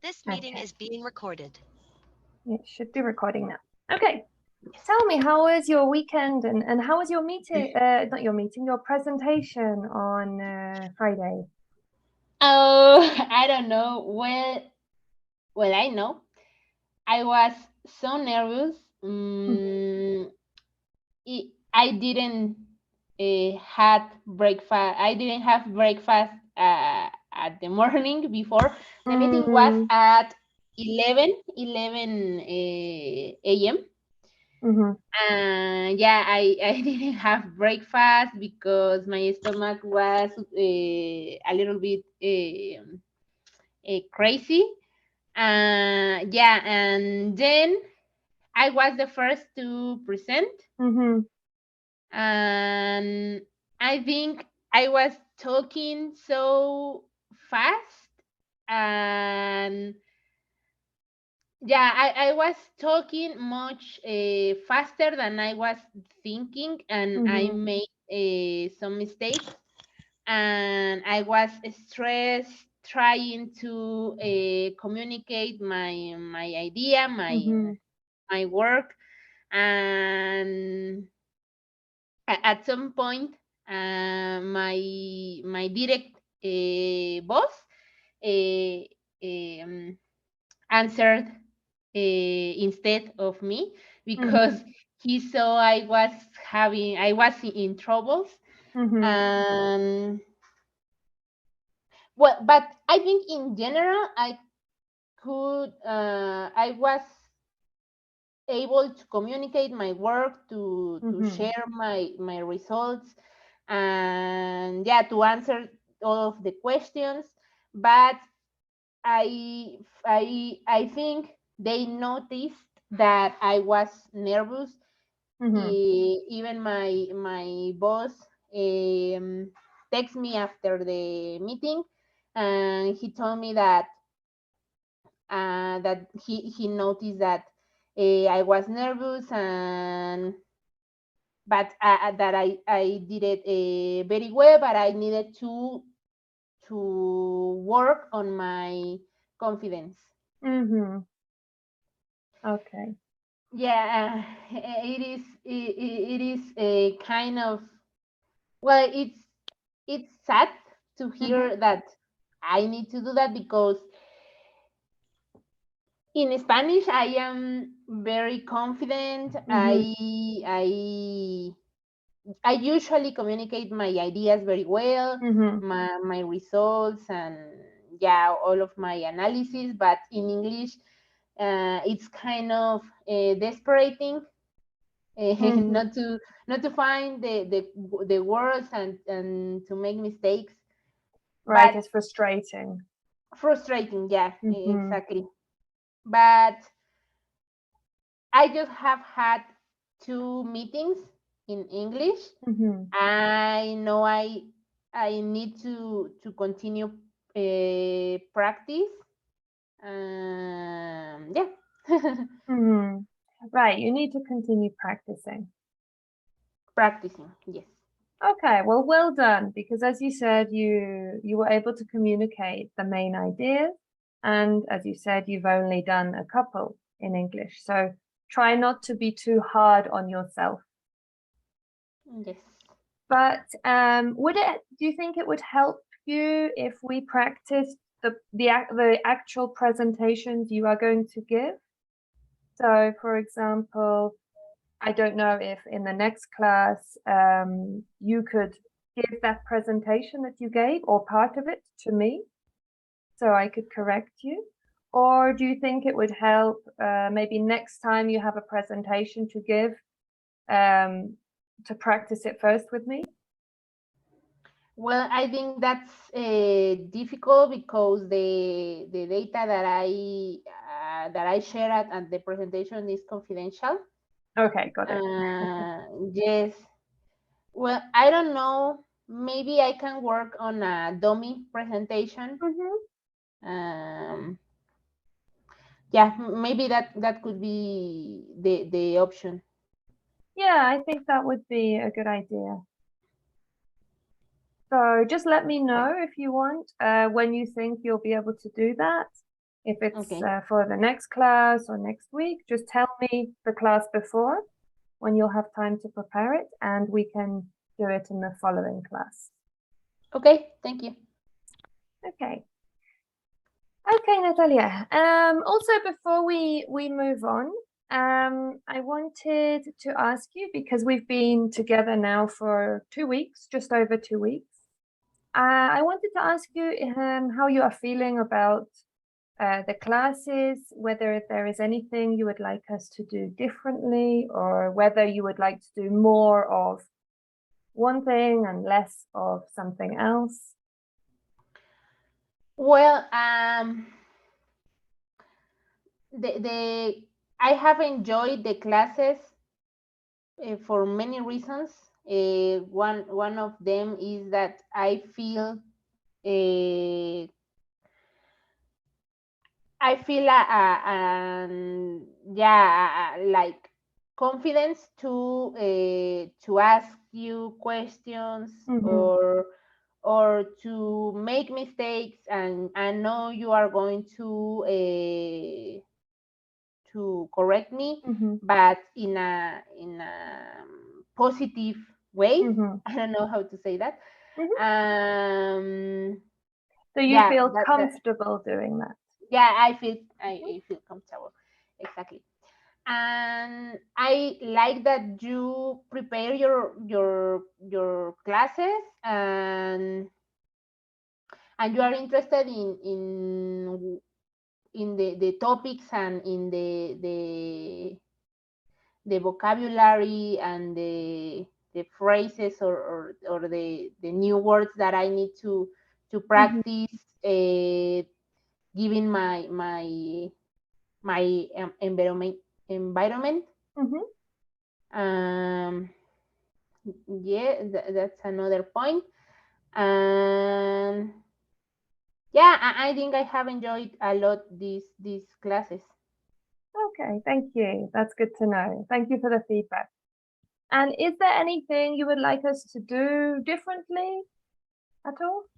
This meeting Okay, is being recorded. it should be recording now. Okay, tell me, how was your weekend and how was your meeting, not your meeting, your presentation on Friday? Oh, I don't know. Well, I know. I was so nervous. I didn't had breakfast. I didn't have breakfast at the morning before. The meeting was Mm-hmm. at 11 a.m. Mm-hmm. Yeah, I didn't have breakfast because my stomach was a little bit crazy. Yeah, and then I was the first to present, Mm-hmm. and I think I was talking so fast, and yeah, I was talking much faster than I was thinking, and I Mm-hmm. made some mistakes, and I was stressed trying to communicate my idea, Mm-hmm. my work, and at some point, my direct boss uh, um, answered instead of me because Mm-hmm. he saw I was in troubles. Mm-hmm. And well, but I think in general I was able to communicate my work, to Mm-hmm. share my results, and yeah, to answer all of the questions. But I think they noticed that I was nervous. Mm-hmm. Even my boss text me after the meeting, and he told me that he noticed that I was nervous, and but that I did it very well, but I needed to work on my confidence. Mm-hmm. Okay. Yeah, it is a kind of, well, it's sad to Mm-hmm. hear that I need to do that, because in Spanish I am very confident. Mm-hmm. I usually communicate my ideas very well, Mm-hmm. my results, and yeah, all of my analysis. But in English, it's kind of desperating, Mm-hmm. not to find the words, and to make mistakes. Right, But it's frustrating. frustrating, yeah, Mm-hmm. exactly. But I just have had two meetings in English. Mm-hmm. I know I need to continue practice. Yeah. Mm-hmm. Right, you need to continue practicing. Practicing, yes. Okay, well done, because as you said, you were able to communicate the main ideas, and as you said, you've only done a couple in English. So try not to be too hard on yourself. Yes. But do you think it would help you if we practiced the actual presentations you are going to give? So, for example, I don't know if in the next class you could give that presentation that you gave or part of it to me so I could correct you. Or do you think it would help maybe next time you have a presentation to give um, to practice it first with me? Well, I think that's difficult because the data that I share at the presentation is confidential. Okay, got it. Yes. Well, I don't know. Maybe I can work on a dummy presentation. Mm-hmm. Um, yeah, maybe that could be the option. Yeah, I think that would be a good idea. So just let me know if you want when you think you'll be able to do that. If it's Okay. for the next class or next week, just tell me the class before when you'll have time to prepare it, and we can do it in the following class. Okay, thank you. Okay. Okay, Natalia. Also, before we move on, I wanted to ask you, because we've been together now for 2 weeks, just over 2 weeks. I wanted to ask you how you are feeling about the classes, whether there is anything you would like us to do differently, or whether you would like to do more of one thing and less of something else. Well, I have enjoyed the classes for many reasons. One of them is that I feel like confidence to ask you questions, or to make mistakes, and I know you are going to correct me, but in a positive way. I don't know how to say that. So you feel comfortable doing that? Yeah, I feel comfortable, exactly. And I like that you prepare your classes, and you are interested in the topics, and in the vocabulary, and the phrases, or the new words that I need to practice, given my environment. Yeah, that's another point. And yeah, I think I have enjoyed a lot these classes. Okay, thank you. That's good to know. Thank you for the feedback. And is there anything you would like us to do differently at all?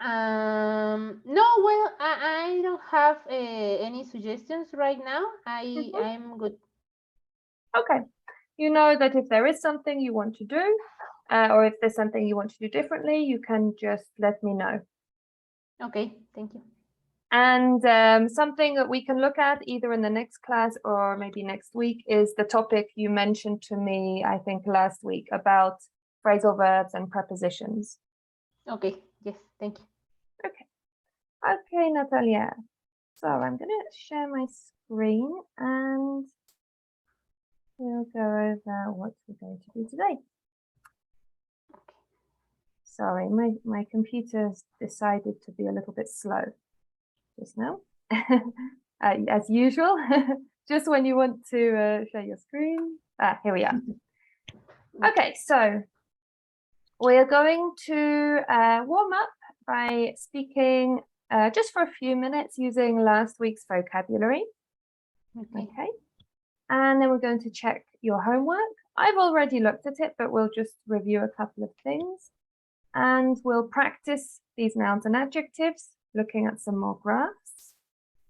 No, well, I don't have any suggestions right now. I'm good. Okay. You know that if there is something you want to do, or if there's something you want to do differently, you can just let me know. Okay, thank you. And something that we can look at either in the next class or maybe next week is the topic you mentioned to me, I think last week, about phrasal verbs and prepositions. Okay, yes, thank you. Okay. Okay, Natalia. So I'm going to share my screen and we'll go over what we're going to do today. Okay. Sorry, my computer's decided to be a little bit slow just now, as usual. Just when you want to share your screen. Here we are. Okay, so we are going to warm up by speaking just for a few minutes using last week's vocabulary. Okay. And then we're going to check your homework. I've already looked at it, but we'll just review a couple of things. And we'll practice these nouns and adjectives, looking at some more graphs.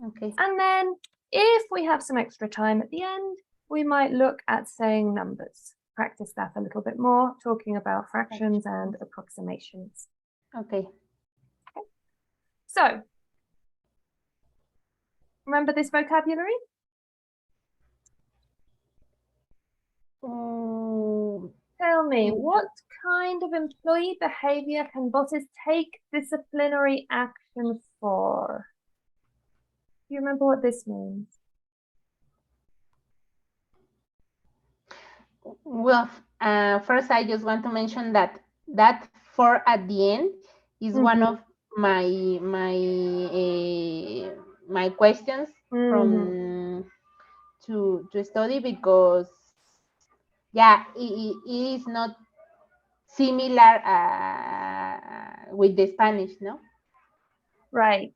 Okay. And then if we have some extra time at the end, we might look at saying numbers. Practice that a little bit more, talking about fractions and approximations. Okay. So, remember this vocabulary? Tell me, what kind of employee behavior can bosses take disciplinary action for? Do you remember what this means? Well, first I just want to mention that for at the end is one of my questions from to study, because yeah, it is not similar with the Spanish, no? Right.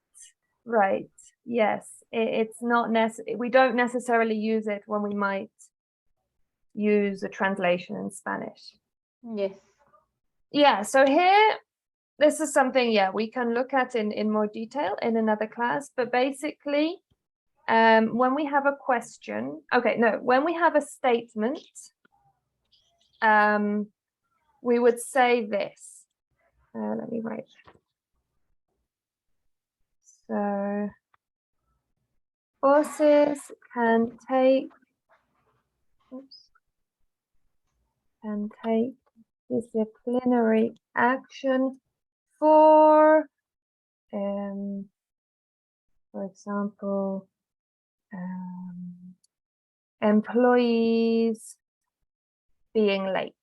Yes, it's not necessary. We don't necessarily use it when we might use a translation in Spanish. Yes. Yeah, so here this is something, yeah, we can look at in more detail in another class, but basically, when we have a question, when we have a statement, we would say this. Let me write. So, bosses can take disciplinary action for example, employees being late.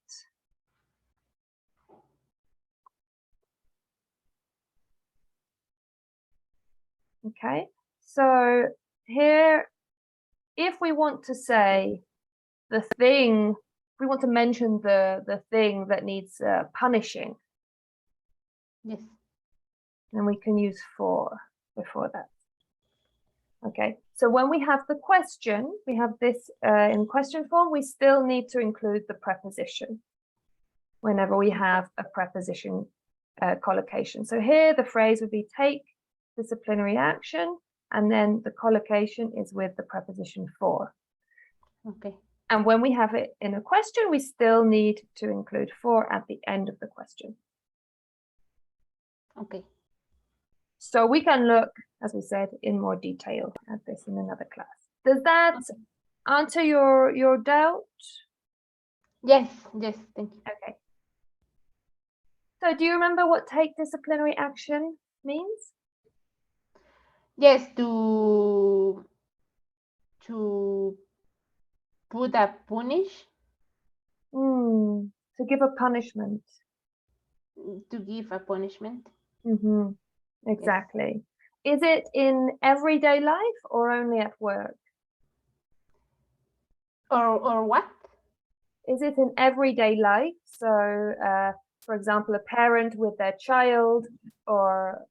Okay, so here, if we want to say the thing, we want to mention the thing that needs punishing, Yes. then we can use for before that. Okay, so when we have the question, we have this in question form, we still need to include the preposition whenever we have a preposition collocation. So here the phrase would be take disciplinary action, and then the collocation is with the preposition for. Okay. And when we have it in a question, we still need to include for at the end of the question. Okay. So we can look, as we said, in more detail at this in another class. Does that answer your doubt? Yes, thank you. Okay. So do you remember what take disciplinary action means? Yes, to put a punish. To give a punishment. To give a punishment. Exactly. Yes. Is it in everyday life or only at work? Or what? Is it in everyday life? So, for example, a parent with their child, or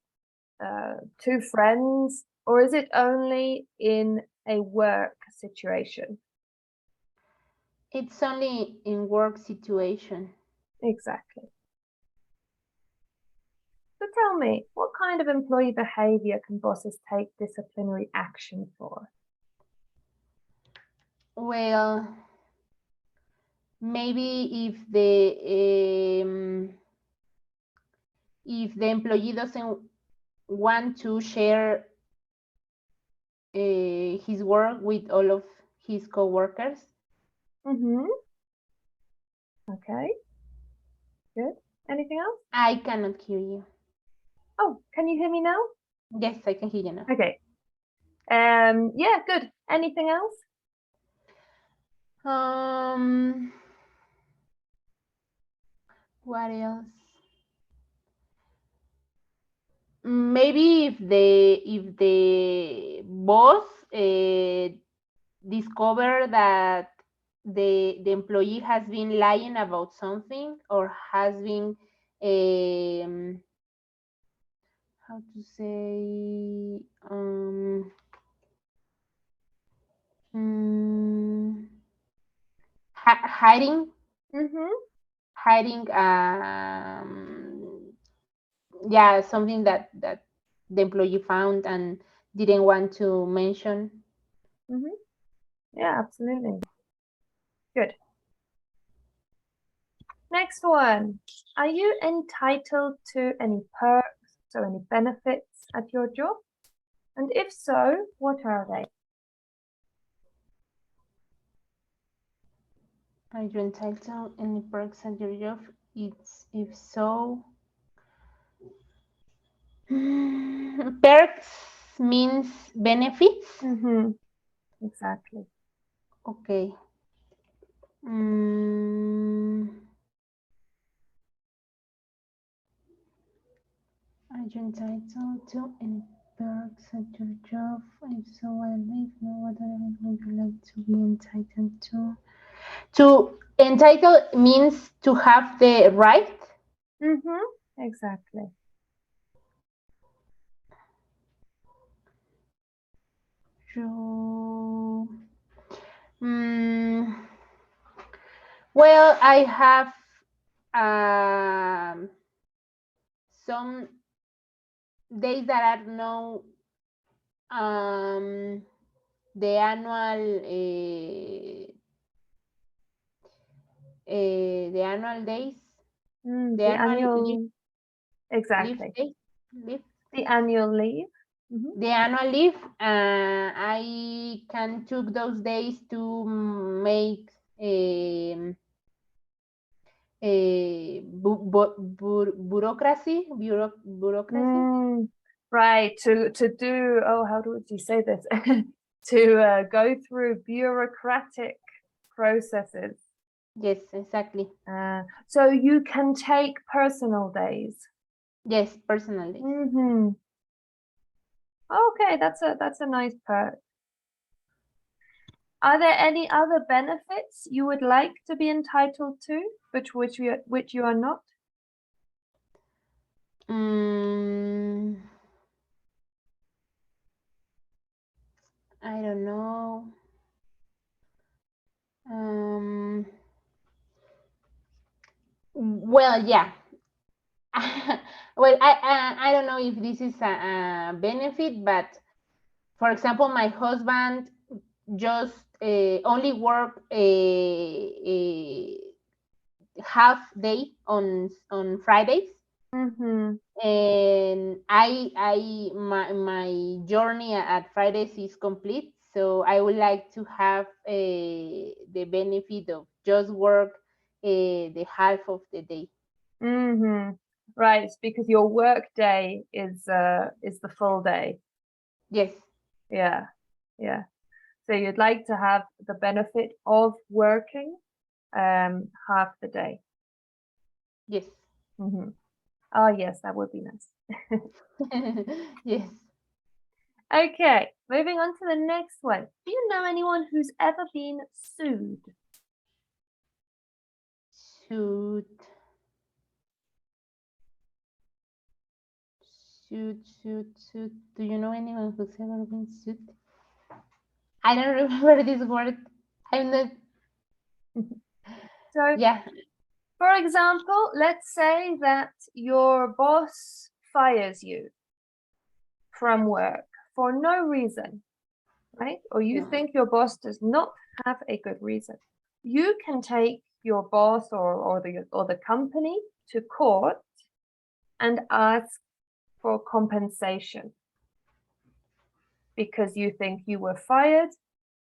two friends, or is it only in a work situation? It's only in work situation. Exactly. So tell me, what kind of employee behavior can bosses take disciplinary action for? Well, maybe if the employee doesn't want to share his work with all of his co-workers. Okay, good. Anything else? I cannot hear you. Oh, can you hear me now? Yes, I can hear you now. Okay. Yeah, good. Anything else? What else? Maybe if the boss discover that the employee has been lying about something, or has been how to say hiding yeah, something that the employee found and didn't want to mention. Yeah, absolutely. Good. Next one. Are you entitled to any perks, so any benefits at your job? And if so, what are they? Are you entitled to any perks at your job? If so, perks means benefits. Exactly. Okay. Are you entitled to any perks at your job? If so, I leave. No, what would you like to be entitled to? To entitled means to have the right. Exactly. Well, I have some days that are no the annual days, Mm, the the annual annual, exactly. leave, The annual leave. Mhm. the annual leave. I can took those days to make bureaucracy. Mm, right. To do, oh, how would you say this? To go through bureaucratic processes. Yes, exactly. So you can take personal days. Yes, personally. Mm-hmm. Okay, that's a nice perk. Are there any other benefits you would like to be entitled to, which you are not? I don't know. Well, yeah. Well, I don't know if this is a benefit, but for example, my husband just only work a half day on Fridays, Mm-hmm. and my journey at Fridays is complete. So I would like to have the benefit of just work the half of the day. Mm-hmm. Right, it's because your work day is the full day. Yes. Yeah, yeah. So you'd like to have the benefit of working half the day. Yes. Mm-hmm. Oh yes, that would be nice. Yes. Okay, moving on to the next one. Do you know anyone who's ever been sued? Shoot. Shoot. Do you know anyone who's ever been sued? I don't remember this word. I'm not. So, Yeah. for example, let's say that your boss fires you from work for no reason, right? Or you Yeah. think your boss does not have a good reason. You can take your boss or the company to court and ask for compensation because you think you were fired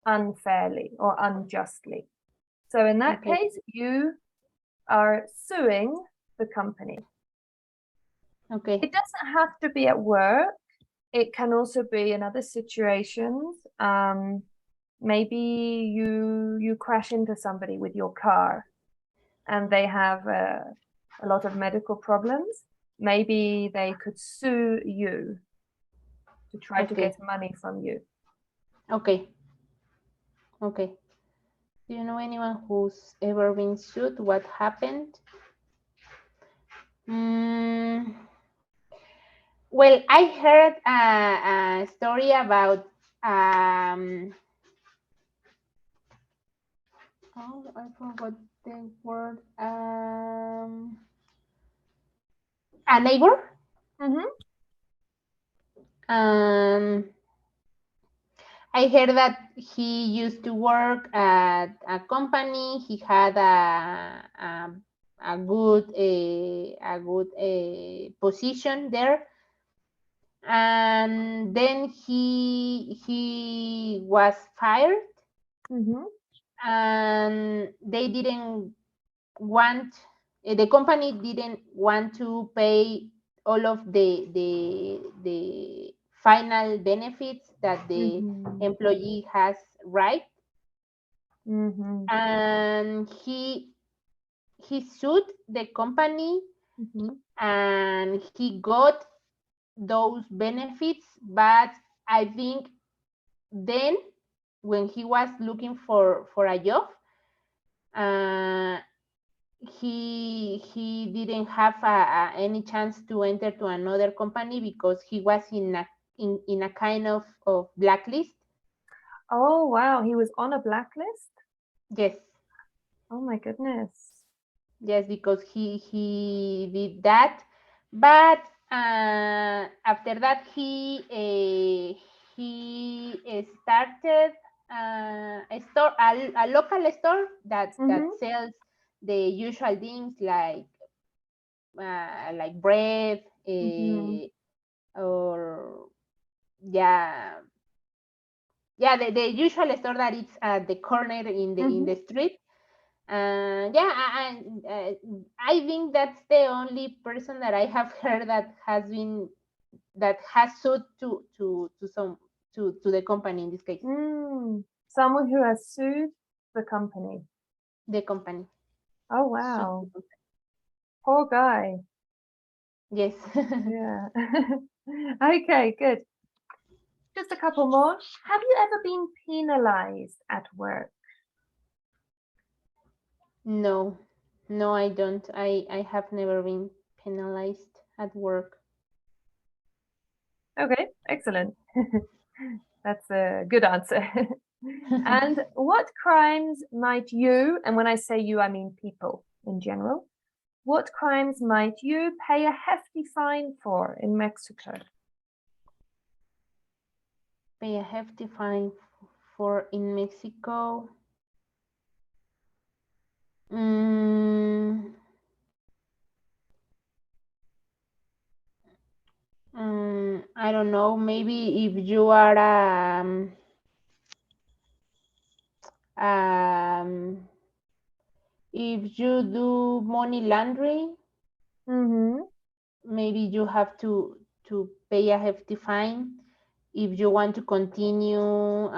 unfairly or unjustly. So in that Okay. case, you are suing the company. Okay. It doesn't have to be at work. It can also be in other situations. Maybe you crash into somebody with your car and they have a lot of medical problems. Maybe they could sue you to try to Okay. get money from you. Okay. Okay. Do you know anyone who's ever been sued? What happened? Well, I heard a story about oh, I forgot the word. A neighbor. Mm-hmm. I heard that he used to work at a company. He had a good position there, and then he was fired, Mm-hmm. and they didn't want the company didn't want to pay all of the final benefits that the Mm-hmm. employee has right, Mm-hmm. and he sued the company, Mm-hmm. and he got those benefits, but I think then when he was looking for a job, uh, he didn't have any chance to enter to another company because he was in a kind of blacklist. Oh wow, he was on a blacklist? Yes. Oh my goodness. Yes, because he did that, But after that, he started a store, a local store that sells the usual things like bread, or the usual store that is at the corner in the street. I think that's the only person that I have heard that has sued to the company in this case. Someone who has sued the company. The company. Oh wow. Poor guy. Yes. Yeah. Okay, good. Just a couple more. Have you ever been penalized at work? No, I don't. I have never been penalized at work. Okay, excellent. That's a good answer. And what crimes might you, and when I say you, I mean people in general, what crimes might you pay a hefty fine for in Mexico? Pay a hefty fine for in Mexico? I don't know. Maybe if you are if you do money laundering, maybe you have to pay a hefty fine if you want to continue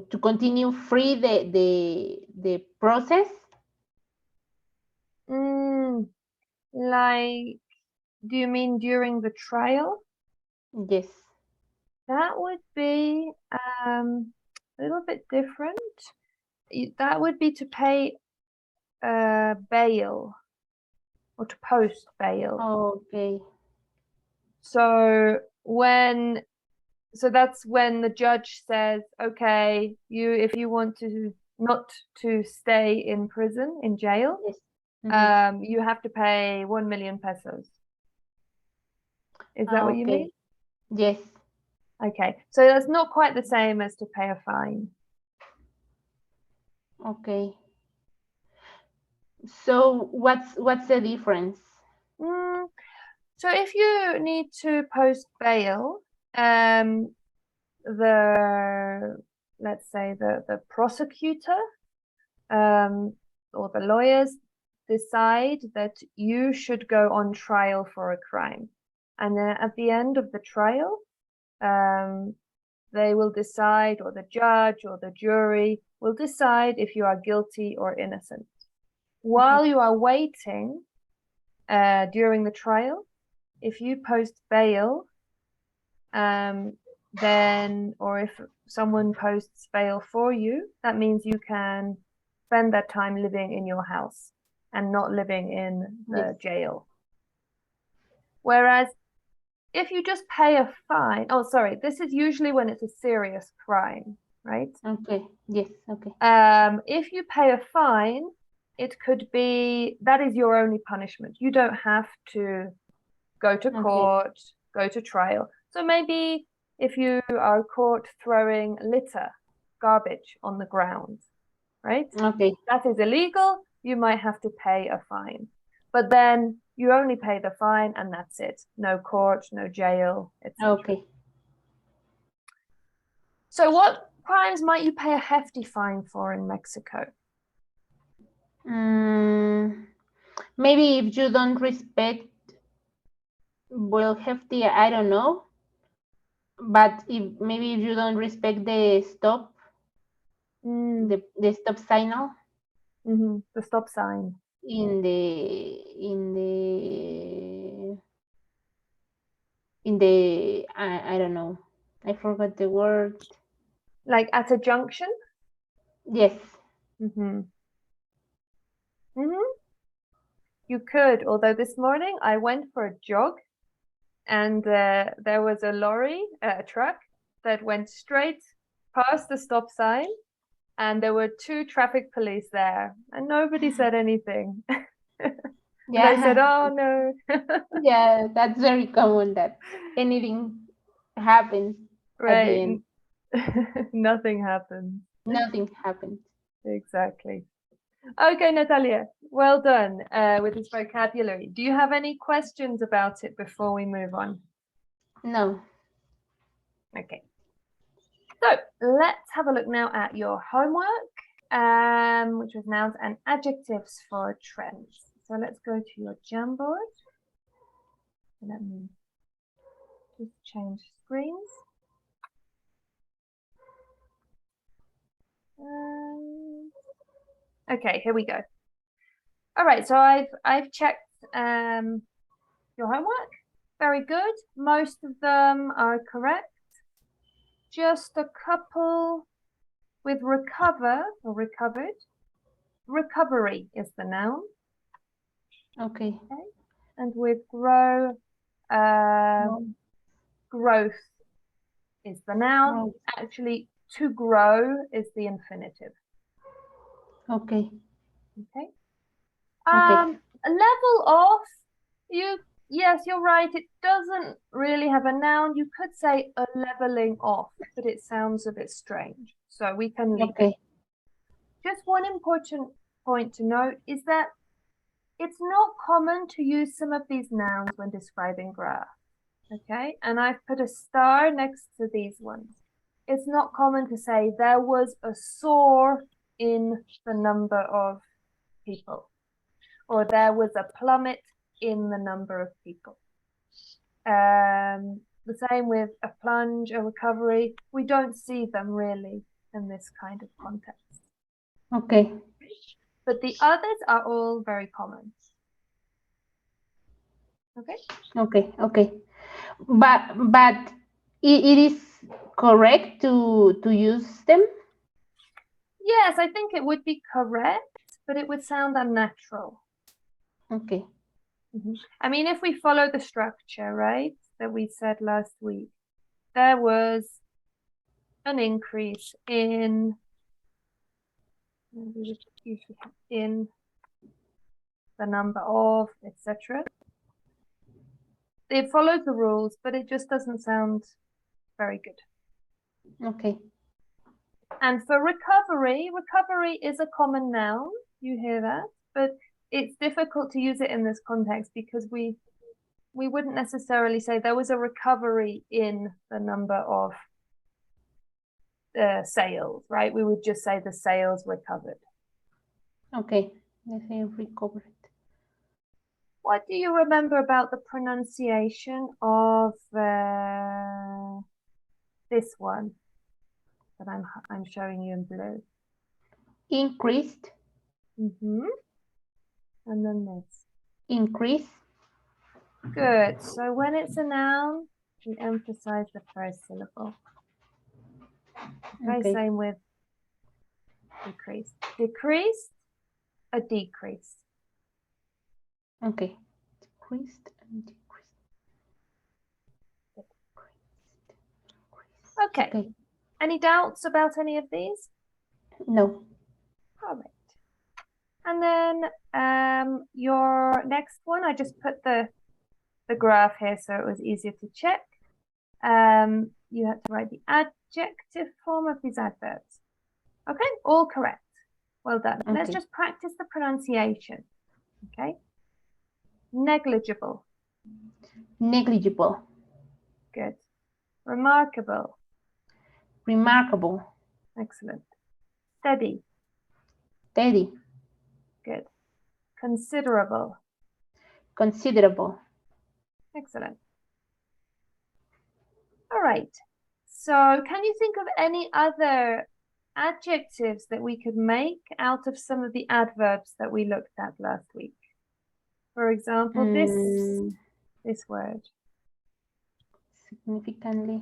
to continue free the process. Like, do you mean during the trial? Yes. That would be a little bit different. That would be to pay bail or to post bail. Okay. So that's when the judge says, okay, if you want to not to stay in prison, in jail, yes. You have to pay 1 million pesos. Is that what you mean? Yes. Okay, so that's not quite the same as to pay a fine. Okay. So what's the difference? So if you need to post bail, let's say the prosecutor or the lawyers decide that you should go on trial for a crime, and then at the end of the trial, they will decide, or the judge or the jury will decide if you are guilty or innocent. While you are waiting during the trial, if you post bail, then, or if someone posts bail for you, that means you can spend that time living in your house and not living in the jail. Whereas if you just pay a fine, this is usually when it's a serious crime, right? Okay. Yes. Okay. If you pay a fine, it could be that is your only punishment. You don't have to go to court, go to trial. So maybe if you are caught throwing litter, garbage on the ground, right? Okay. That is illegal. You might have to pay a fine. But then you only pay the fine and that's it. No court, no jail, etc. Okay. So what crimes might you pay a hefty fine for in Mexico? Maybe if you don't respect, well, hefty, I don't know. But maybe if you don't respect the stop, the stop signal. The stop sign. In the I don't know. I forgot the word. Like at a junction? Yes. You could, although this morning I went for a jog and there was a lorry, a truck that went straight past the stop sign and there were 2 traffic police there, and nobody said anything. Yeah. They said, "Oh no." Yeah, that's very common that anything happens at the Right. end. Nothing happened. Nothing happens. Exactly. Okay, Natalia, well done with this vocabulary. Do you have any questions about it before we move on? No. Okay. So let's have a look now at your homework, which was nouns and adjectives for trends. So let's go to your Jamboard. Let me just change screens. Okay, here we go. All right, so I've checked your homework. Very good. Most of them are correct. Just a couple with recover or recovered. Recovery is the noun. Okay. And with grow, growth is the noun. Growth. Actually, to grow is the infinitive. Okay. Okay. Okay. Level off, yes, you're right. It doesn't really have a noun. You could say a leveling off, but it sounds a bit strange. So we can leave it. Just one important point to note is that it's not common to use some of these nouns when describing graphs. Okay, and I've put a star next to these ones. It's not common to say there was a soar in the number of people, or there was a plummet in the number of people. The same with a plunge, a recovery. We don't see them really in this kind of context. Okay. But the others are all very common. Okay. Okay. Okay. But it is correct to use them? Yes, I think it would be correct, but it would sound unnatural. Okay. I mean, if we follow the structure, right, that we said last week, there was an increase in the number of, etc. It follows the rules, but it just doesn't sound very good. Okay. And for recovery, recovery is a common noun. You hear that, but it's difficult to use it in this context because we wouldn't necessarily say there was a recovery in the number of sales, right? We would just say the sales recovered. Okay, let's say recovered. What do you remember about the pronunciation of this one that I'm showing you in blue? Increased. And then this. Increase. Good. So when it's a noun, we emphasize the first syllable. Okay. Same with decreased. Decreased, a decrease. Okay. Decreased and decreased. Okay. Any doubts about any of these? No. All right. And then your next one, I just put the graph here so it was easier to check. You had to write the adjective form of these adverbs. Okay, all correct. Well done. Okay. Let's just practice the pronunciation. Okay. Negligible. Negligible. Good. Remarkable. Remarkable. Excellent. Steady. Steady. Good. Considerable. Considerable. Excellent. All right. So can you think of any other adjectives that we could make out of some of the adverbs that we looked at last week? For example, this word. Significantly.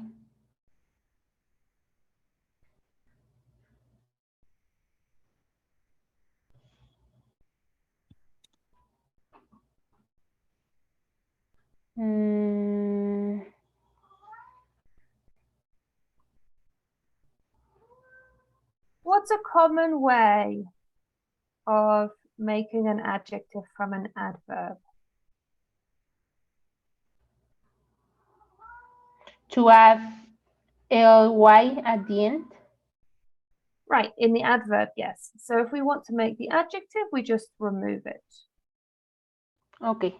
What's a common way of making an adjective from an adverb? To add ly at the end. Right, in the adverb, yes. So if we want to make the adjective, we just remove it. Okay.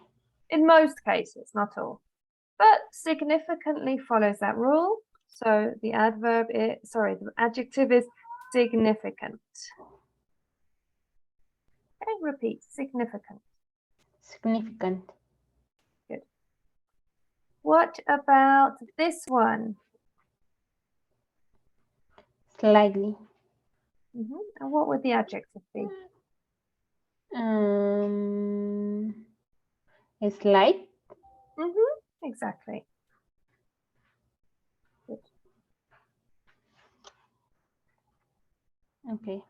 In most cases, not all. But significantly follows that rule. So the the adjective is significant. Okay, repeat, significant. Significant. Good. What about this one? Slightly. And what would the adjective be? Slight. Exactly. Good. Okay.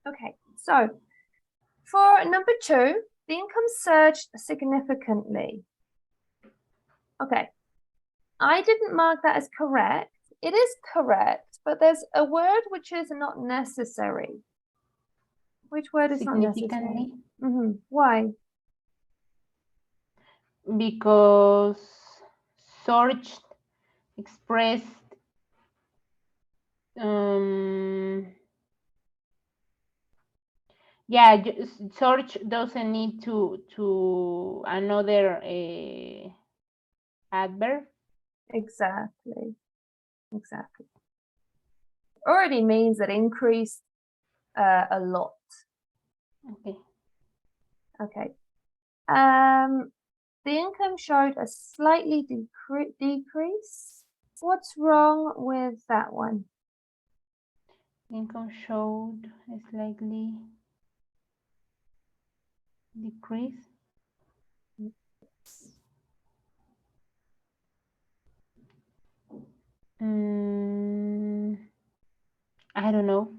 Okay, so for number 2, the income surged significantly. Okay, I didn't mark that as correct. It is correct, but there's a word which is not necessary. Which word is not necessary? Significantly. Why? Because surged, expressed, yeah, search doesn't need to another adverb. Exactly. Already means that increased a lot. Okay. The income showed a slightly decrease. What's wrong with that one? Income showed a slightly decrease. I don't know.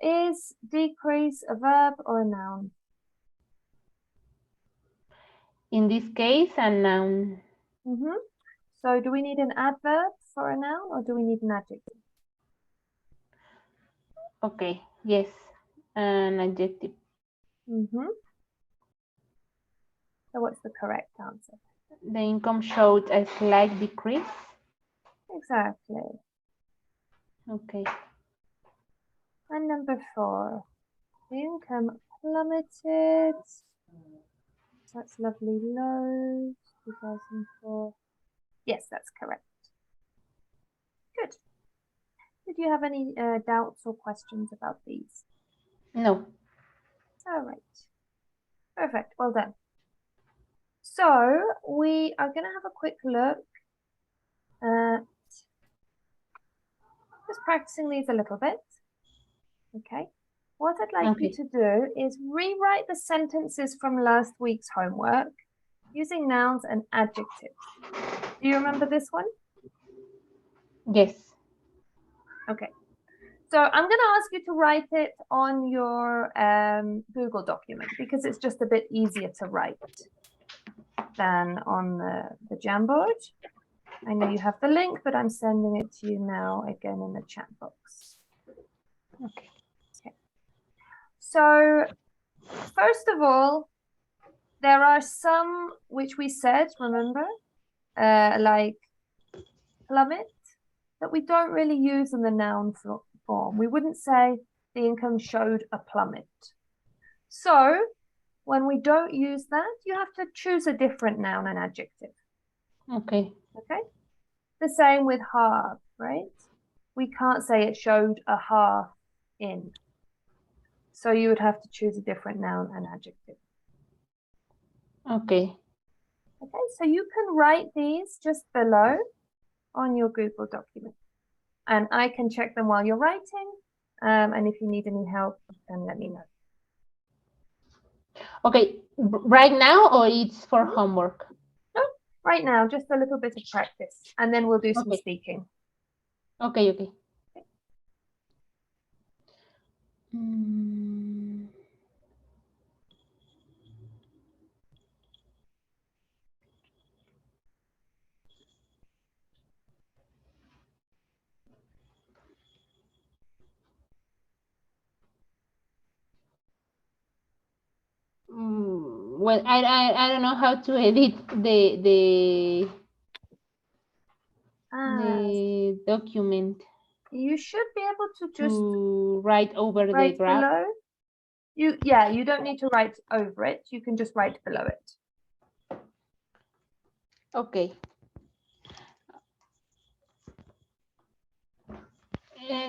Is decrease a verb or a noun? In this case, a noun. So do we need an adverb for a noun or do we need an adjective? Okay, yes, an adjective. So what's the correct answer? The income showed a slight decrease. Exactly. Okay. And number 4, the income plummeted. That's lovely low, 2004. Yes, that's correct. Good. Did you have any doubts or questions about these? No. All right. Perfect. Well done. So we are going to have a quick look at just practicing these a little bit. Okay. What I'd like you to do is rewrite the sentences from last week's homework using nouns and adjectives. Do you remember this one? Yes. Okay. So I'm going to ask you to write it on your Google document because it's just a bit easier to write than on the Jamboard. I know you have the link, but I'm sending it to you now again in the chat box. Okay. So first of all, there are some which we said, remember, like plummet, that we don't really use in the noun form. We wouldn't say the income showed a plummet. So when we don't use that, you have to choose a different noun and adjective. Okay. Okay. The same with half, right? We can't say it showed a half in. So you would have to choose a different noun and adjective. Okay. Okay, so you can write these just below on your Google document. And I can check them while you're writing. And if you need any help, then let me know. Okay, right now or it's for homework? No, right now, just a little bit of practice. And then we'll do some speaking. Okay. well, I don't know how to edit the document You should be able to just to write over the write graph. below. You don't need to write over it. You can just write below it. Okay.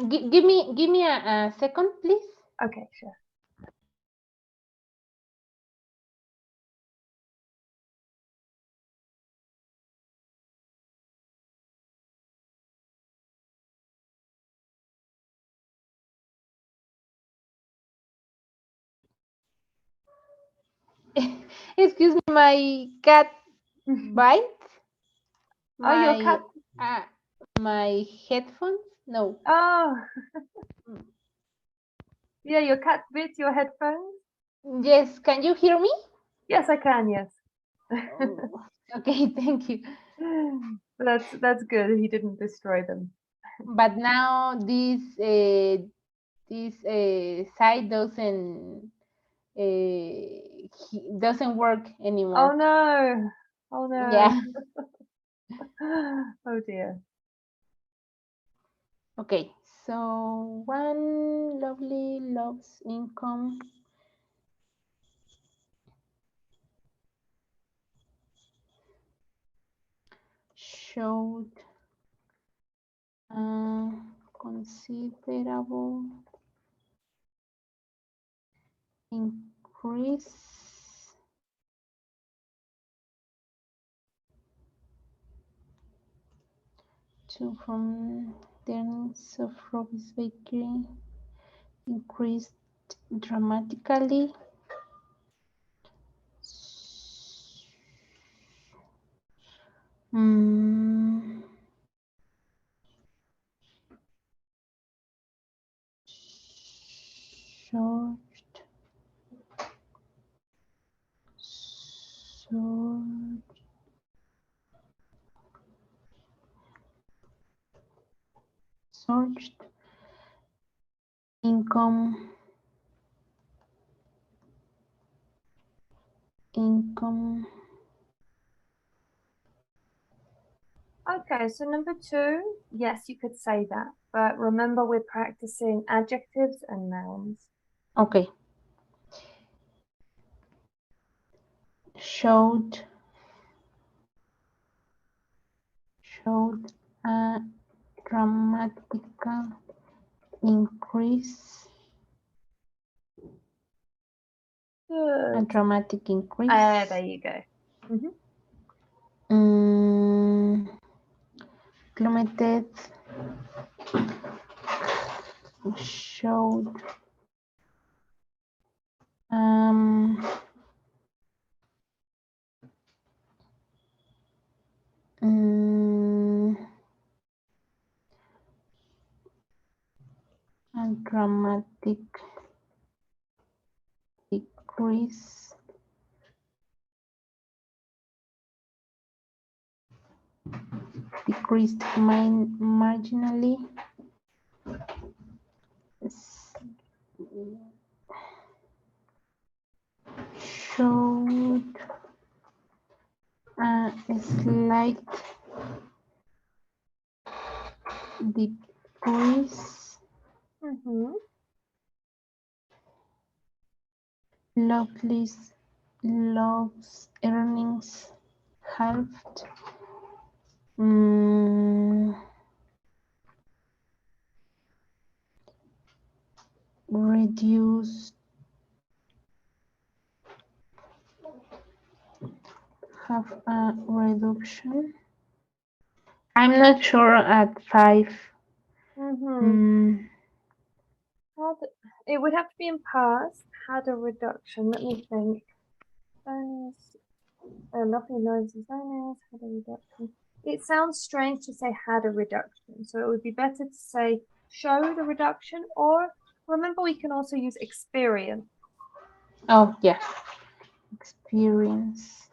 Give me a second, please. Okay, sure. Excuse me, my cat bite Oh, your cat. my headphones. No. Oh, yeah, your cat bit your headphones. Yes, can you hear me? Yes, I can. Yes. Oh, okay, thank you. That's good. He didn't destroy them. But now this site doesn't work anymore. Oh no. Oh no. Yeah. Oh dear. Okay, so one lovely loves income. Showed considerable increase from the earnings of Robbie's Bakery increased dramatically. Surged income Okay, so number 2, yes, you could say that, but remember we're practicing adjectives and nouns. Okay. Showed a dramatical increase. Good. A dramatic increase. There you go. Plummeted. Showed a dramatic decrease. Decreased marginally. Showed a slight decrease. Love's earnings halved. Reduced. Have a reduction. I'm not sure at 5. It would have to be in past. Had a reduction. Let me think. Lovely noises. Had a reduction. It sounds strange to say had a reduction, so it would be better to say showed a reduction, or remember we can also use experience. Oh yeah, experience.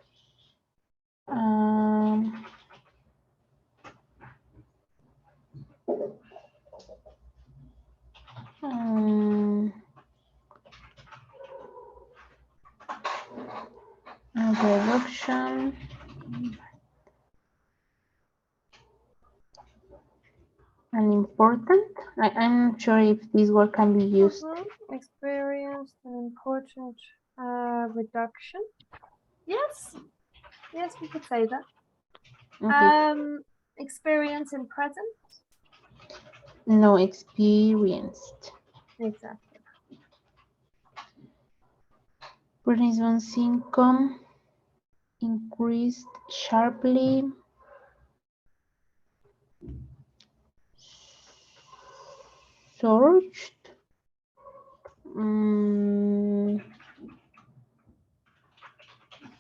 Introduction. And important. I'm not sure if this word can be used. Experienced an important reduction. Yes. Yes, we could say that. Okay. Experience in present. No, experienced. Exactly. Person's income increased sharply. Surged.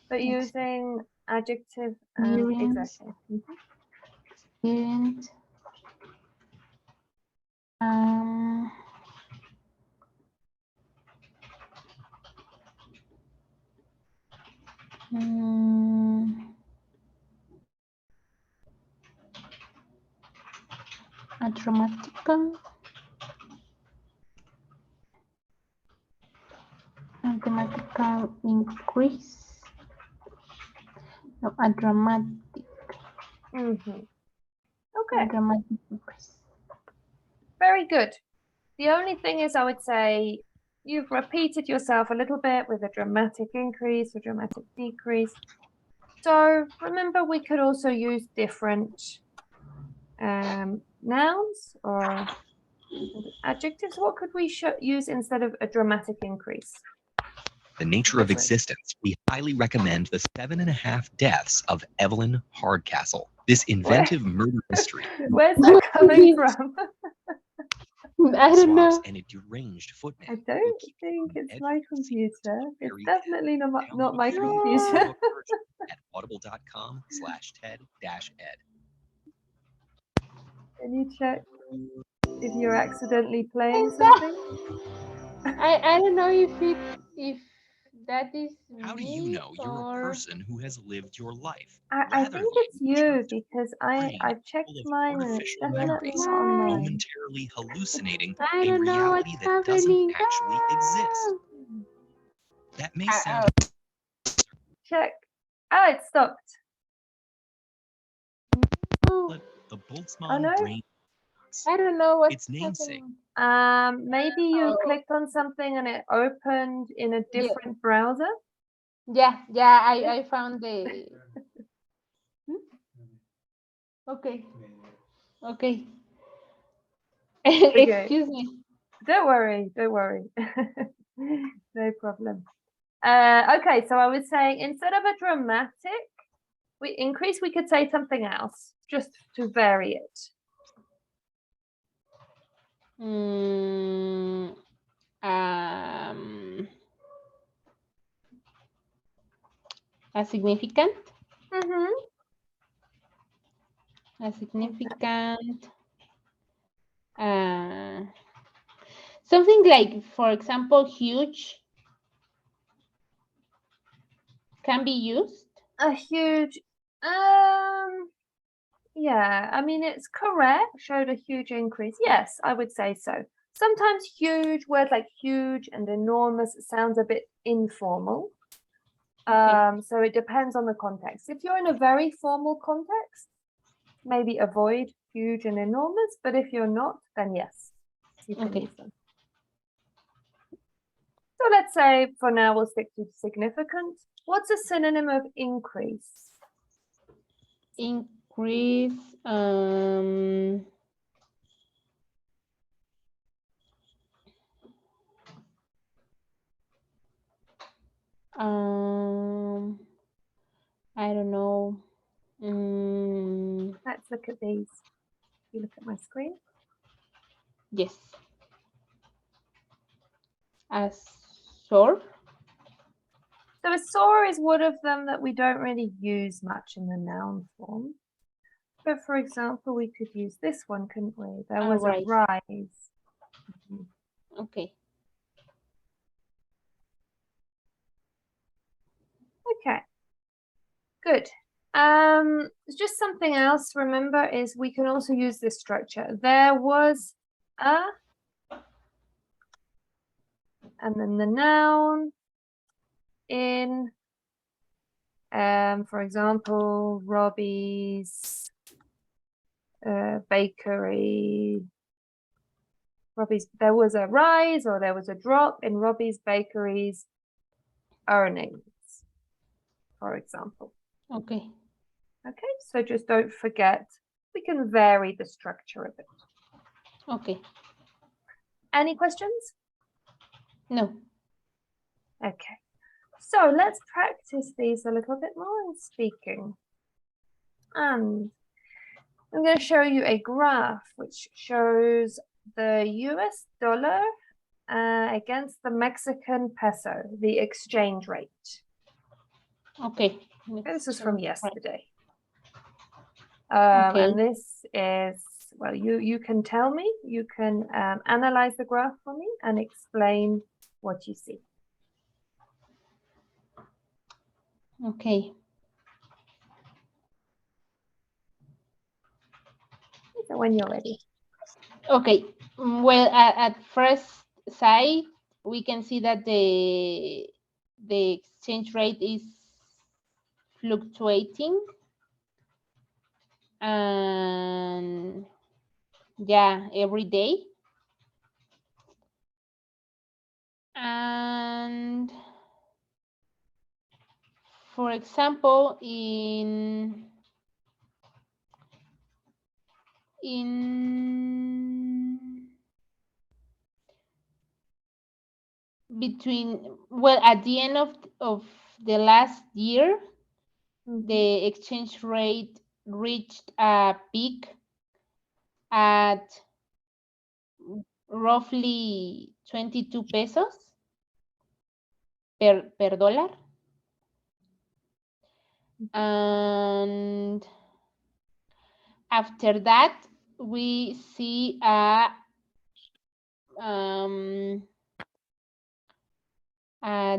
But using adjective Experience. exactly. Experience. A dramatical increase. No, a dramatic. Okay. A dramatic increase. Very good. The only thing is, I would say you've repeated yourself a little bit with a dramatic increase or dramatic decrease. So remember, we could also use different nouns or adjectives. What could we use instead of a dramatic increase? The nature of existence, we highly recommend The 7.5 Deaths of Evelyn Hardcastle. This inventive murder mystery. Where's that coming from? I don't know. And a deranged footman. I don't think it's my computer. It's definitely not my computer. At audible.com/TED-Ed. Can you check if you're accidentally playing something? I don't know if that is. How do you know you're a person who has lived your life? I think it's you because I've checked mine and it's definitely not on mine. Momentarily hallucinating I don't know what's reality that doesn't happening. actually exist. That may sound. Check. Oh, it stopped. Oh, The Boltzmann brain. I don't know what's its namesake. Maybe you clicked on something and it opened in a different browser. Yeah, I found the. Okay. Excuse me. Don't worry. No problem. Okay, so I was saying instead of a dramatic increase, we could say something else just to vary it. A significant. A significant. Something like, for example, huge can be used. A huge. Yeah, I mean, it's correct. Showed a huge increase. Yes, I would say so. Sometimes huge, words like huge and enormous sounds a bit informal. So it depends on the context. If you're in a very formal context, maybe avoid huge and enormous. But if you're not, then yes, you can use them. So let's say for now we'll stick to significant. What's a synonym of increase? Increase. I don't know. Let's look at these. You look at my screen. Yes. A soar. So a soar is one of them that we don't really use much in the noun form. But for example, we could use this one, couldn't we? There was a rise. Okay. Okay. Good. Just something else, remember, is we can also use this structure. There was a, and then the noun in For example, Robbie's bakery. There was a rise or there was a drop in Robbie's bakery's earnings, for example. Okay. Okay, so just don't forget, we can vary the structure a bit. Okay. Any questions? No. Okay, so let's practice these a little bit more in speaking. And I'm going to show you a graph which shows the US dollar against the Mexican peso, the exchange rate. Okay. This is from yesterday. Okay. And this is, well, you can tell me, you can analyze the graph for me and explain what you see. Okay. So when you're ready. Okay. Well, at first sight, we can see that the exchange rate is fluctuating, and yeah, every day. And for example, in between, well, at the end of the last year, the exchange rate reached a peak at roughly 22 pesos per dollar. And after that, we see a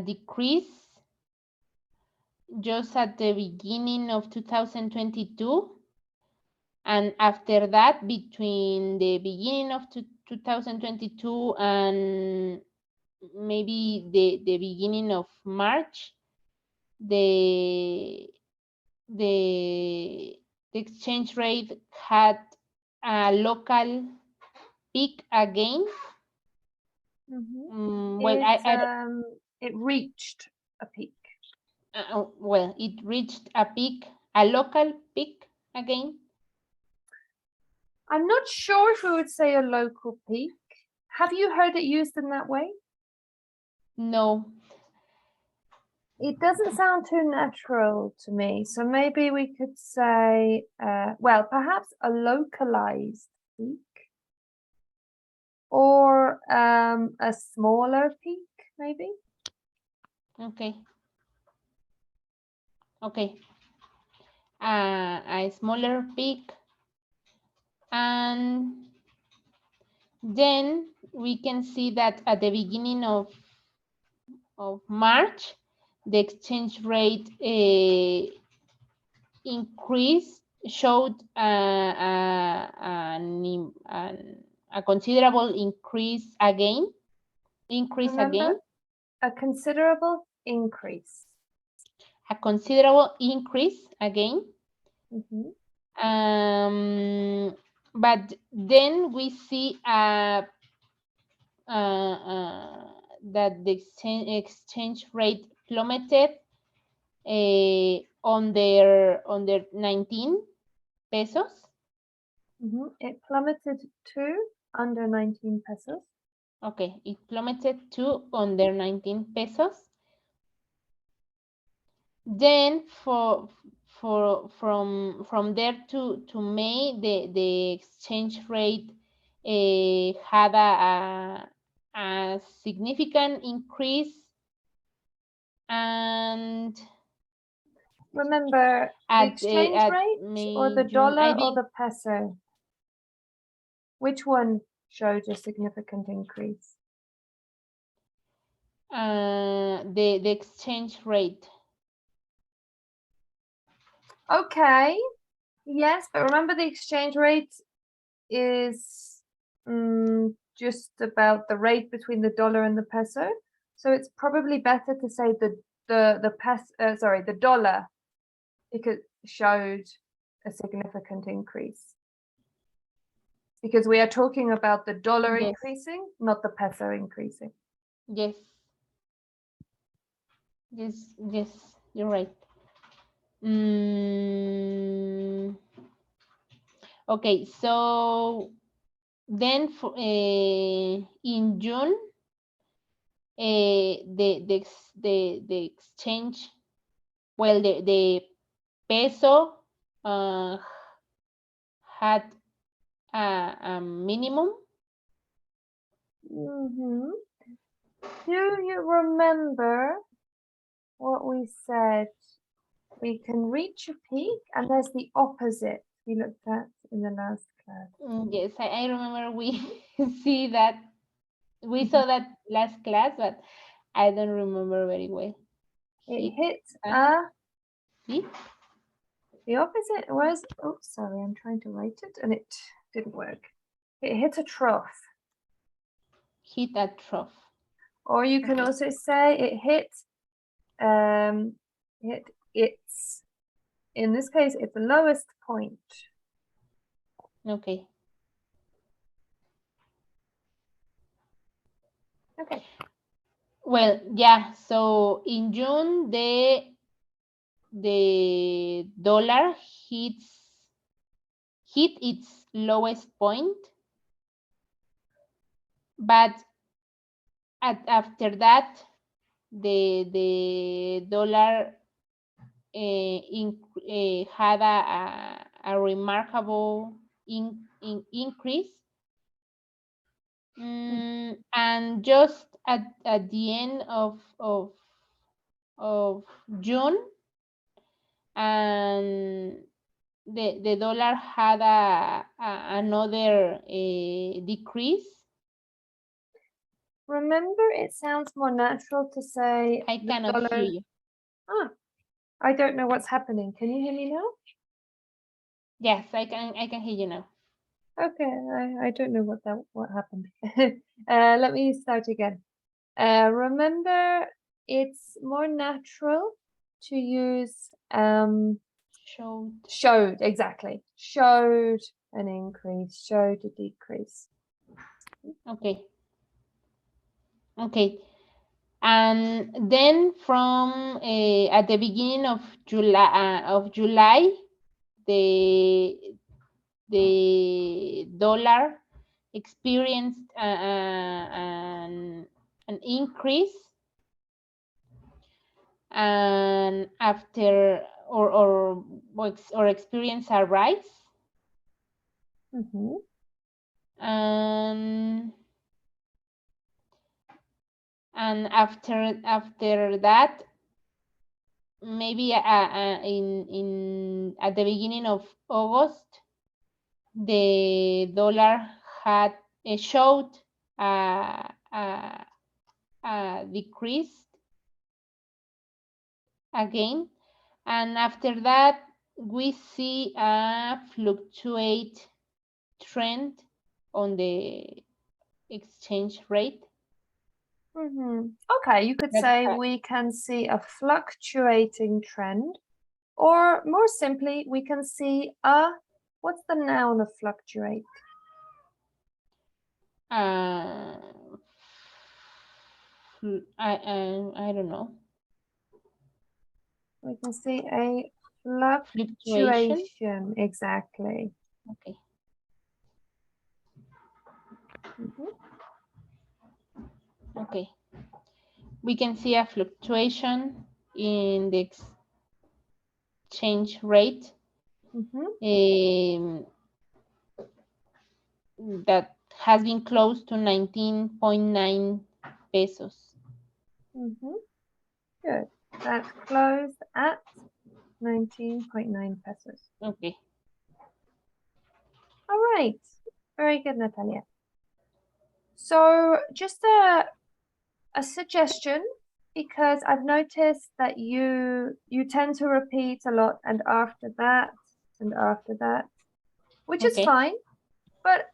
decrease just at the beginning of 2022. And after that, between the beginning of 2022 and maybe the beginning of March, the exchange rate had a local peak again. Well, it reached a peak. Well, it reached a peak, a local peak again. I'm not sure if we would say a local peak. Have you heard it used in that way? No. It doesn't sound too natural to me. So maybe we could say, well, perhaps a localized peak or a smaller peak, maybe. Okay. Okay. A smaller peak. And then we can see that at the beginning of March, the exchange rate showed a considerable increase again. Remember, a considerable increase. A considerable increase again. But then we see that the exchange rate plummeted under 19 pesos. It plummeted to under 19 pesos. Okay, it plummeted to under 19 pesos. Then from there to May, the exchange rate had a significant increase. And remember, the exchange rate or the dollar or the peso? Which one showed a significant increase? The exchange rate. Okay, yes, but remember the exchange rate is just about the rate between the dollar and the peso. So it's probably better to say the dollar because showed a significant increase. Because we are talking about the dollar Yes. increasing, not the peso increasing. Yes. Yes, yes, you're right. Okay, so then for, in June, the exchange, well, the peso had a minimum. Mm-hmm. Do you remember what we said? We can reach a peak, and there's the opposite we looked at in the last class. Yes, I remember we see that. We saw that last class, but I don't remember very well. It hit See? the opposite was, oh, sorry, I'm trying to write it and it didn't work. It hit a trough. Hit a trough. Or you can also say it hit its, in this case, its lowest point. Okay. Okay. Well, yeah, so in June, the dollar hit its lowest point, but after that, the dollar had a remarkable increase. And just at the end of June, and the dollar had another decrease. Remember, it sounds more natural to say I the cannot dollar. hear you. I don't know what's happening. Can you hear me now? Yes, I can hear you now. Okay, I don't know what happened. Let me start again. Remember, it's more natural to use showed, exactly. Showed an increase, showed a decrease. Okay. Okay. And then from at the beginning of July, the dollar experienced an increase, and after or experience a rise, Mm-hmm. and after that, maybe in at the beginning of August, the dollar had showed a decrease again, and after that we see a fluctuate trend on the exchange rate. Mm-hmm. Okay, you could say we can see a fluctuating trend, or more simply, we can see what's the noun of fluctuate? I don't know. We can see a fluctuation. Exactly. Okay. Mm-hmm. Okay. We can see a fluctuation in the exchange rate. Mm-hmm. That has been close to 19.9 pesos. Mm-hmm. Good. That's closed at 19.9 pesos. Okay. All right. Very good, Natalia. So just a suggestion, because I've noticed that you tend to repeat a lot, and after that, which is fine, but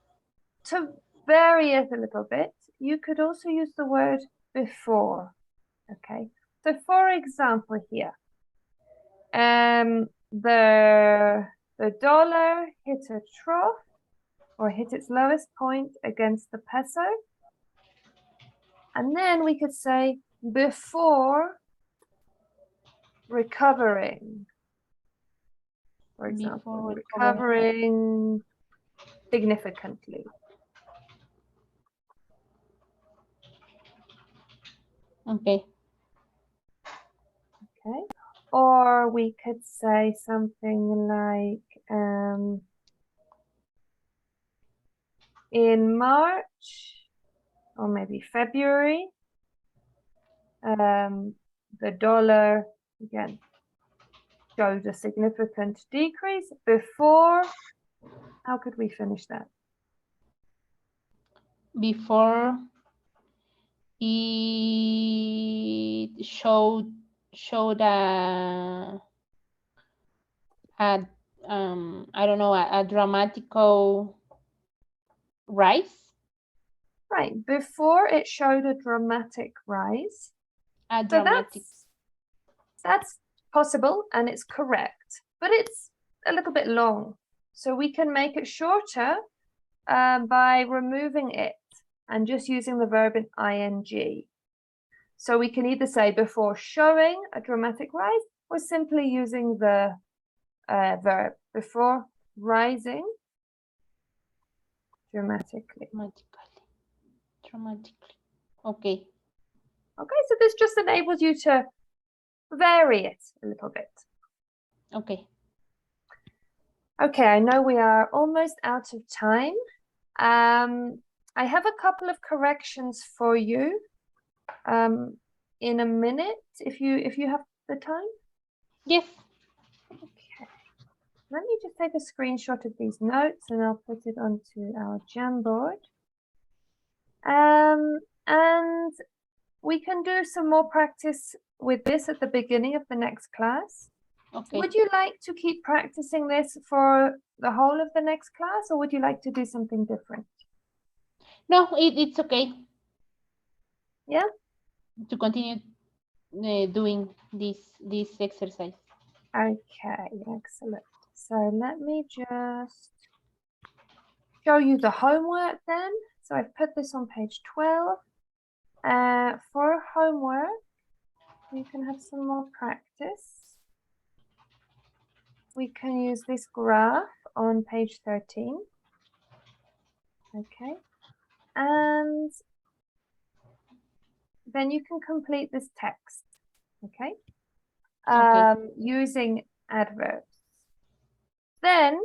to vary it a little bit, you could also use the word before. Okay, so for example here, the dollar hit a trough or hit its lowest point against the peso. And then we could say before recovering. For example, Before recovering significantly. Okay. Okay. Or we could say something like in March or maybe February, the dollar again showed a significant decrease before. How could we finish that? Before it showed a I don't know, a dramatical rise. Right, before it showed a dramatic rise. A So dramatic. that's possible and it's correct, but it's a little bit long. So we can make it shorter by removing it and just using the verb in ing. So we can either say before showing a dramatic rise or simply using the verb before rising dramatically. Dramatically. Okay. Okay, so this just enables you to vary it a little bit. Okay. Okay, I know we are almost out of time. I have a couple of corrections for you in a minute if you have the time. Yes. Okay. Let me just take a screenshot of these notes and I'll put it onto our Jamboard. And we can do some more practice with this at the beginning of the next class. Okay. Would you like to keep practicing this for the whole of the next class, or would you like to do something different? No, it's okay. Yeah? To continue doing this exercise. Okay, excellent. So let me just show you the homework then. So I've put this on page 12. For homework, you can have some more practice. We can use this graph on page 13. Okay. And then you can complete this text. Okay. Using adverbs. Then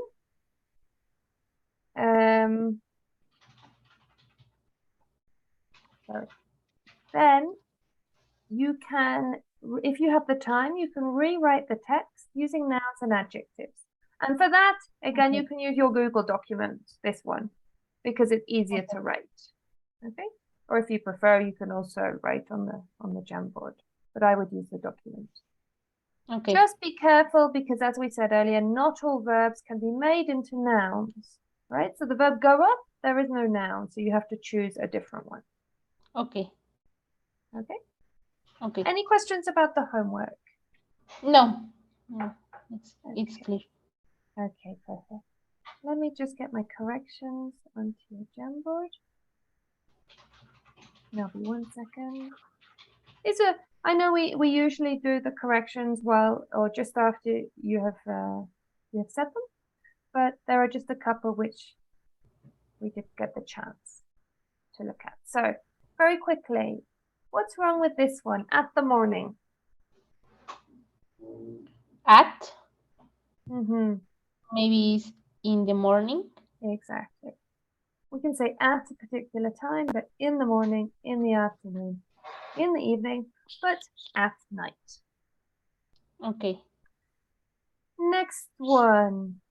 you can, if you have the time, you can rewrite the text using nouns and adjectives. And for that, again, you can use your Google document, this one, because it's easier to write. Okay. Or if you prefer, you can also write on the Jamboard, but I would use the document. Okay. Just be careful because, as we said earlier, not all verbs can be made into nouns, right? So the verb go up, there is no noun, so you have to choose a different one. Okay. Okay. Okay. Any questions about the homework? No. It's clear. Okay, perfect. Let me just get my corrections onto your Jamboard. Now, be 1 second. I know we usually do the corrections while or just after you have set them, but there are just a couple which we did get the chance to look at. So very quickly, what's wrong with this one? At the morning. At. Maybe it's in the morning. Exactly. We can say at a particular time, but in the morning, in the afternoon, in the evening, but at night. Okay. Next one.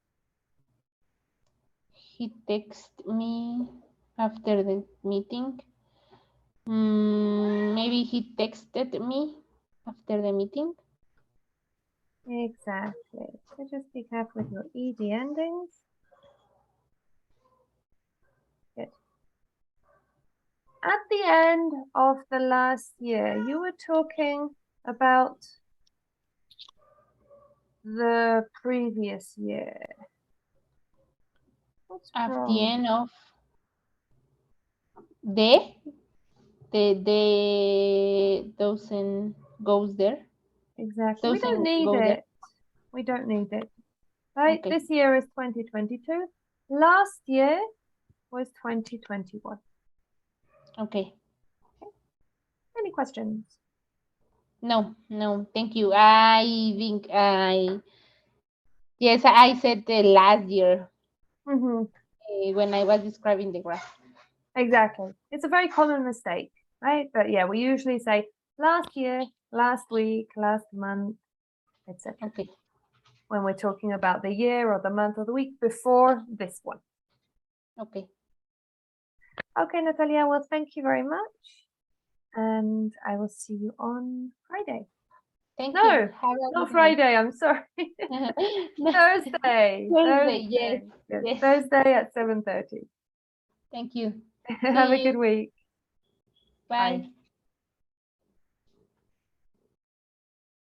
He texted me after the meeting. Maybe he texted me after the meeting. Exactly. So just be careful with your ED endings. Good. At the end of the last year, you were talking about the previous year. What's At wrong? the end of the doesn't goes there. Exactly. We don't Doesn't need go there. it. We don't need it. Right? Okay. This year is 2022. Last year was 2021. Okay. Any questions? No, thank you. I think yes, I said the last year Mm-hmm. when I was describing the graph. Exactly. It's a very common mistake, right? But yeah, we usually say last year, last week, last month, etc. Okay. when we're talking about the year or the month or the week before this one. Okay. Okay, Natalia, well, thank you very much. And I will see you on Friday. Thank No, you. Have a not good Friday, I'm sorry. night. Thursday. Thursday, yes. Yes. Thursday at 7:30. Thank you. Have a See good you. week. Bye. Bye.